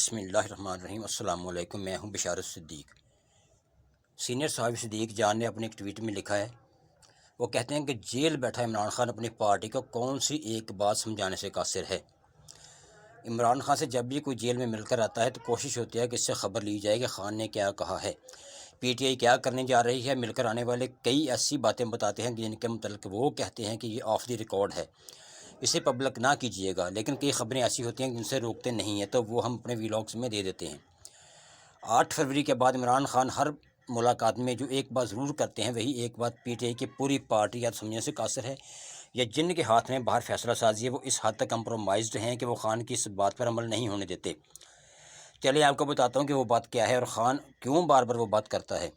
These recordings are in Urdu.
بسم اللہ الرحمن الرحیم۔ السلام علیکم، میں ہوں بشارت صدیق۔ سینئر صحافی صدیق جان نے اپنے ایک ٹویٹ میں لکھا ہے، وہ کہتے ہیں کہ جیل بیٹھا عمران خان اپنی پارٹی کو کون سی ایک بات سمجھانے سے قاصر ہے۔ عمران خان سے جب بھی کوئی جیل میں مل کر آتا ہے تو کوشش ہوتی ہے کہ اس سے خبر لی جائے کہ خان نے کیا کہا ہے، پی ٹی آئی کیا کرنے جا رہی ہے۔ مل کر آنے والے کئی ایسی باتیں بتاتے ہیں جن کے متعلق وہ کہتے ہیں کہ یہ آف دی ریکارڈ ہے، اسے پبلک نہ کیجیے گا، لیکن کئی خبریں ایسی ہوتی ہیں جن سے روکتے نہیں ہیں تو وہ ہم اپنے ویلاگز میں دے دیتے ہیں۔ 8 فروری کے بعد عمران خان ہر ملاقات میں جو ایک بات ضرور کرتے ہیں، وہی ایک بات پی ٹی آئی کی پوری پارٹی یا سمجھنے سے قاصر ہے، یا جن کے ہاتھ میں باہر فیصلہ سازی ہے وہ اس حد تک کمپرومائزڈ ہیں کہ وہ خان کی اس بات پر عمل نہیں ہونے دیتے۔ چلیے آپ کو بتاتا ہوں کہ وہ بات کیا ہے اور خان کیوں بار بار وہ بات کرتا ہے۔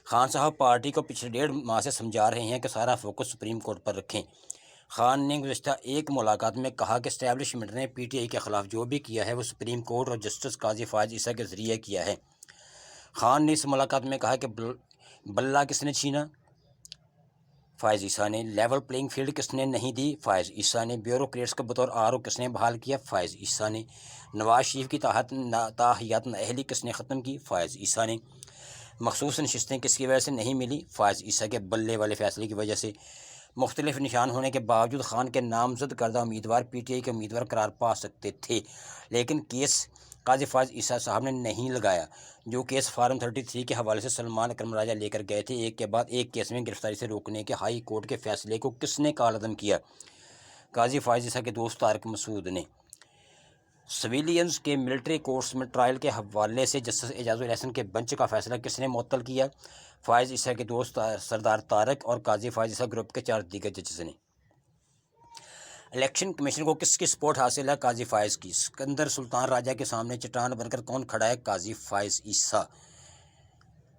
خان صاحب پارٹی کو پچھلے 1.5 ماہ سے سمجھا رہے ہیں کہ سارا فوکس سپریم کورٹ پر رکھیں۔ خان نے گزشتہ ایک ملاقات میں کہا کہ اسٹیبلشمنٹ نے پی ٹی آئی کے خلاف جو بھی کیا ہے وہ سپریم کورٹ اور جسٹس قاضی فائز عیسیٰ کے ذریعے کیا ہے۔ خان نے اس ملاقات میں کہا کہ بلہ کس نے چھینا؟ فائز عیسیٰ نے۔ لیول پلینگ فیلڈ کس نے نہیں دی؟ فائز عیسیٰ نے۔ بیوروکریٹس کو بطور آر او کس نے بحال کیا؟ فائز عیسیٰ نے۔ نواز شریف کی تاحیات نااہلی کس نے ختم کی؟ فائز عیسیٰ نے۔ مخصوص نشستیں کس کی وجہ سے نہیں ملی؟ فائز عیسیٰ کے بلے والے فیصلے کی وجہ سے۔ مختلف نشان ہونے کے باوجود خان کے نامزد کردہ امیدوار پی ٹی آئی کے امیدوار قرار پا سکتے تھے، لیکن کیس قاضی فائز عیسیٰ صاحب نے نہیں لگایا، جو کیس فارم 33 کے حوالے سے سلمان اکرم راجہ لے کر گئے تھے۔ ایک کے بعد ایک کیس میں گرفتاری سے روکنے کے ہائی کورٹ کے فیصلے کو کس نے کالعدم کیا؟ قاضی فائز عیسیٰ کے دوست طارق مسعود نے۔ سویلینز کے ملٹری کورٹس میں ٹرائل کے حوالے سے جسٹس اعجاز الاحسن کے بنچ کا فیصلہ کس نے معطل کیا؟ فائز عیسیٰ کے دوست سردار طارق اور قاضی فائز عیسیٰ گروپ کے 4 دیگر ججز نے۔ الیکشن کمیشن کو کس کی سپورٹ حاصل ہے؟ قاضی فائز کی۔ سکندر سلطان راجہ کے سامنے چٹان بن کر کون کھڑا ہے؟ قاضی فائز عیسیٰ۔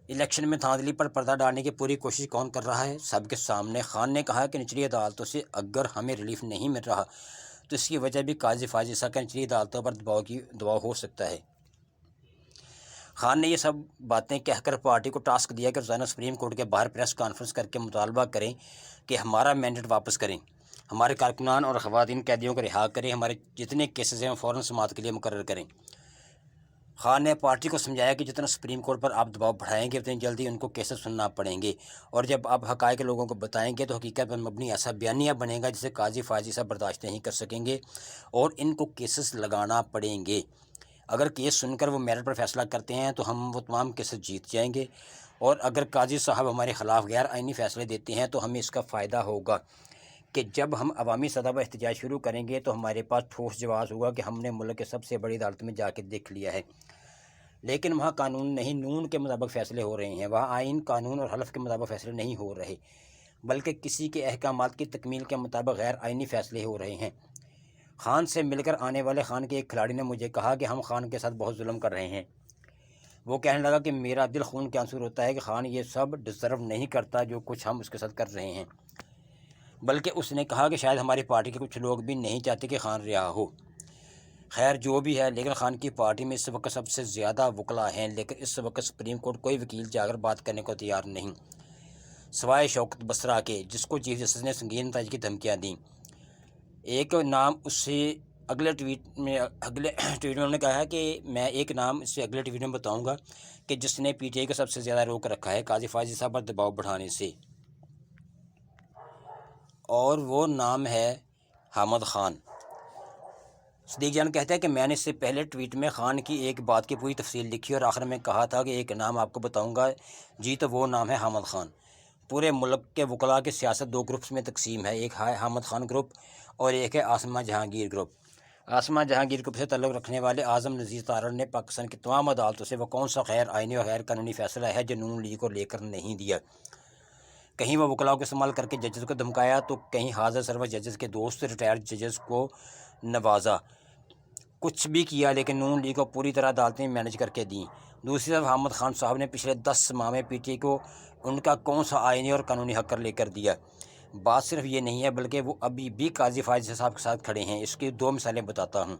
الیکشن میں دھاندلی پر پردہ ڈالنے کی پوری کوشش کون کر رہا ہے؟ سب کے سامنے۔ خان نے کہا کہ نچلی عدالتوں سے اگر ہمیں ریلیف نہیں مل رہا تو اس کی وجہ بھی قاضی فائز عیسیٰ کا نچلی عدالتوں پر دباؤ ہو سکتا ہے۔ خان نے یہ سب باتیں کہہ کر پارٹی کو ٹاسک دیا کہ روزانہ سپریم کورٹ کے باہر پریس کانفرنس کر کے مطالبہ کریں کہ ہمارا مینڈیٹ واپس کریں، ہمارے کارکنان اور خواتین قیدیوں کو رہا کریں، ہمارے جتنے کیسز ہیں وہ فوراً سماعت کے لیے مقرر کریں۔ خان نے پارٹی کو سمجھایا کہ جتنا سپریم کورٹ پر آپ دباؤ بڑھائیں گے اتنی جلدی ان کو کیسز سننا پڑیں گے، اور جب آپ حقائق لوگوں کو بتائیں گے تو حقیقت پر مبنی ایسا بیانیہ بنے گا جسے قاضی فائز عیسیٰ برداشت نہیں کر سکیں گے اور ان کو کیسز لگانا پڑیں گے۔ اگر کیس سن کر وہ میرٹ پر فیصلہ کرتے ہیں تو ہم وہ تمام کیسز جیت جائیں گے، اور اگر قاضی صاحب ہمارے خلاف غیر آئینی فیصلے دیتے ہیں تو ہمیں اس کا فائدہ ہوگا کہ جب ہم عوامی سطح پر احتجاج شروع کریں گے تو ہمارے پاس ٹھوس جواز ہوگا کہ ہم نے ملک کے سب سے بڑی عدالت میں جا کے دیکھ لیا ہے، لیکن وہاں قانون نہیں نون کے مطابق فیصلے ہو رہے ہیں، وہاں آئین، قانون اور حلف کے مطابق فیصلے نہیں ہو رہے، بلکہ کسی کے احکامات کی تکمیل کے مطابق غیر آئینی فیصلے ہو رہے ہیں۔ خان سے مل کر آنے والے خان کے ایک کھلاڑی نے مجھے کہا کہ ہم خان کے ساتھ بہت ظلم کر رہے ہیں۔ وہ کہنے لگا کہ میرا دل خون کے آنسو روتا ہے کہ خان یہ سب ڈیزرو نہیں کرتا جو کچھ ہم اس کے ساتھ کر رہے ہیں، بلکہ اس نے کہا کہ شاید ہماری پارٹی کے کچھ لوگ بھی نہیں چاہتے کہ خان رہا ہو۔ خیر جو بھی ہے، لیکن خان کی پارٹی میں اس وقت سب سے زیادہ وکلا ہیں، لیکن اس وقت سپریم کورٹ کوئی وکیل جا کر بات کرنے کو تیار نہیں، سوائے شوکت بسرا کے، جس کو چیف جسٹس نے سنگین نتائج کی دھمکیاں دیں۔ ایک نام اس سے اگلے ٹویٹ میں انہوں نے کہا ہے کہ میں ایک نام اس سے اگلے ٹویٹ میں بتاؤں گا کہ جس نے پی ٹی آئی کو سب سے زیادہ روک رکھا ہے قاضی فائز عیسیٰ پر دباؤ بڑھانے سے، اور وہ نام ہے حامد خان۔ صدیق جان کہتے ہیں کہ میں نے اس سے پہلے ٹویٹ میں خان کی ایک بات کی پوری تفصیل لکھی اور آخر میں کہا تھا کہ ایک نام آپ کو بتاؤں گا جی، تو وہ نام ہے حامد خان۔ پورے ملک کے وکلاء کی سیاست 2 گروپس میں تقسیم ہے، ایک ہے حامد خان گروپ اور ایک ہے عاصمہ جہانگیر گروپ۔ عاصمہ جہانگیر گروپ سے تعلق رکھنے والے اعظم نذیر تارڑ نے پاکستان کی تمام عدالتوں سے وہ کون سا غیر آئینی اور غیر قانونی فیصلہ ہے جو نون لیگ کو لے کر نہیں دیا۔ کہیں وہ وکلاء کو استعمال کر کے ججز کو دھمکایا تو کہیں حاضر سرور ججز کے دوست ریٹائرڈ ججز کو نوازا، کچھ بھی کیا، لیکن نون لیگ کو پوری طرح عدالتیں مینج کر کے دیں۔ دوسری طرف حامد خان صاحب نے پچھلے 10 ماہ میں پی ٹی آئی کو ان کا کون سا آئینی اور قانونی حق کر لے کر دیا۔ بات صرف یہ نہیں ہے بلکہ وہ ابھی بھی قاضی فائز صاحب کے ساتھ کھڑے ہیں۔ اس کی 2 مثالیں بتاتا ہوں۔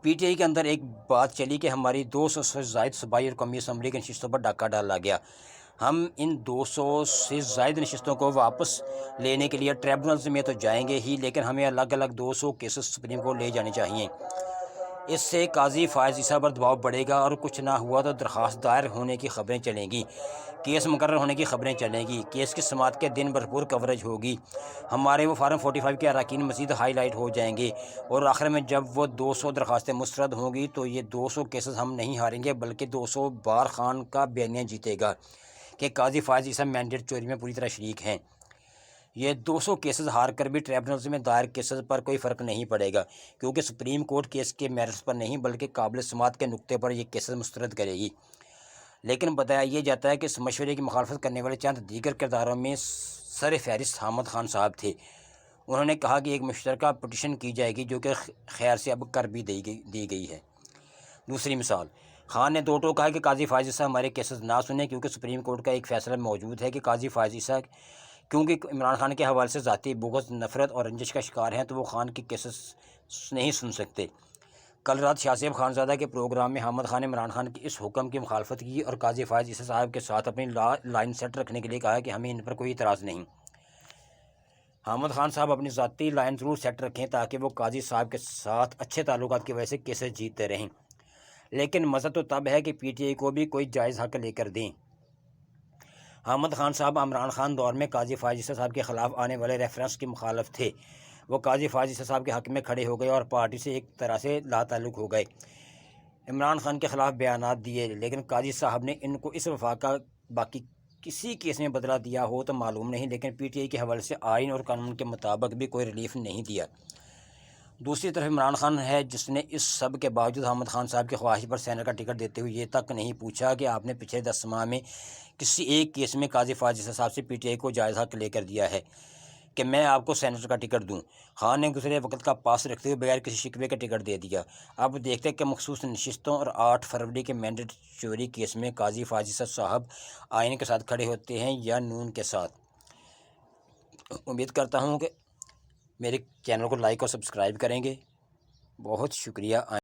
پی ٹی آئی کے اندر ایک بات چلی کہ ہماری 200 سے زائد صوبائی اور قومی اسمبلی کی نشستوں پر ڈاکہ ڈالا گیا، ہم ان 200 سے زائد نشستوں کو واپس لینے کے لیے ٹریبونلز میں تو جائیں گے ہی، لیکن ہمیں الگ الگ 200 کیسز سپریم کورٹ لے جانے چاہئیں۔ اس سے قاضی فائز عیسیٰ پر دباؤ بڑھے گا اور کچھ نہ ہوا تو درخواست دائر ہونے کی خبریں چلیں گی، کیس مقرر ہونے کی خبریں چلیں گی، کیس کی سماعت کے دن بھرپور کوریج ہوگی، ہمارے وہ فارم 45 کے اراکین مزید ہائی لائٹ ہو جائیں گے، اور آخر میں جب وہ 200 درخواستیں مسترد ہوں گی تو یہ 200 کیسز ہم نہیں ہاریں گے بلکہ 200 بار خان کا بیانیہ جیتے گا کہ قاضی فائز عیسیٰ مینڈیٹ چوری میں پوری طرح شریک ہیں۔ یہ 200 کیسز ہار کر بھی ٹریبونلز میں دائر کیسز پر کوئی فرق نہیں پڑے گا، کیونکہ سپریم کورٹ کیس کے میرٹس پر نہیں بلکہ قابل سماعت کے نقطے پر یہ کیسز مسترد کرے گی۔ لیکن بتایا یہ جاتا ہے کہ اس مشورے کی مخالفت کرنے والے چند دیگر کرداروں میں سر فہرست حامد خان صاحب تھے۔ انہوں نے کہا کہ ایک مشترکہ پٹیشن کی جائے گی جو کہ خیر سے اب کر بھی دی گئی ہے۔ دوسری مثال، خان نے دو ٹوک کہا کہ قاضی فائز عیسیٰ ہمارے کیسز نہ سنیں کیونکہ سپریم کورٹ کا ایک فیصلہ موجود ہے کہ قاضی فائز عیسیٰ کیونکہ عمران خان کے حوالے سے ذاتی بغض، نفرت اور رنجش کا شکار ہیں تو وہ خان کی کیسز نہیں سن سکتے۔ کل رات شاہ زیب خانزادہ کے پروگرام میں حامد خان نے عمران خان کے اس حکم کی مخالفت کی اور قاضی فائز عیسیٰ صاحب کے ساتھ اپنی لائن سیٹ رکھنے کے لیے کہا کہ ہمیں ان پر کوئی اعتراض نہیں۔ حامد خان صاحب اپنی ذاتی لائن ضرور سیٹ رکھیں تاکہ وہ قاضی صاحب کے ساتھ اچھے تعلقات کی وجہ سے کیسز جیتتے رہیں، لیکن مزہ تو تب ہے کہ پی ٹی آئی کو بھی کوئی جائز حق لے کر دیں۔ حامد خان صاحب عمران خان دور میں قاضی فائز عیسیٰ صاحب کے خلاف آنے والے ریفرنس کی مخالف تھے، وہ قاضی فائز عیسیٰ صاحب کے حق میں کھڑے ہو گئے اور پارٹی سے ایک طرح سے لا تعلق ہو گئے، عمران خان کے خلاف بیانات دیے، لیکن قاضی صاحب نے ان کو اس وفاق کا باقی کسی کیس میں بدلہ دیا ہو تو معلوم نہیں، لیکن پی ٹی آئی کے حوالے سے آئین اور قانون کے مطابق بھی کوئی ریلیف نہیں دیا۔ دوسری طرف عمران خان ہے جس نے اس سب کے باوجود حامد خان صاحب کی خواہش پر سینیٹ کا ٹکٹ دیتے ہوئے یہ تک نہیں پوچھا کہ آپ نے پچھلے 10 ماہ میں کسی ایک کیس میں قاضی فائز عیسیٰ صاحب سے پی ٹی آئی کو جائز حق لے کر دیا ہے کہ میں آپ کو سینیٹر کا ٹکٹ دوں۔ خان نے گزرے وقت کا پاس رکھتے ہوئے بغیر کسی شکوے کے ٹکٹ دے دیا۔ اب دیکھتے ہیں کہ مخصوص نشستوں اور 8 فروری کے مینڈیٹ چوری کیس میں قاضی فائز عیسیٰ صاحب آئین کے ساتھ کھڑے ہوتے ہیں یا نون کے ساتھ۔ امید کرتا ہوں کہ میرے چینل کو لائک اور سبسکرائب کریں گے۔ بہت شکریہ۔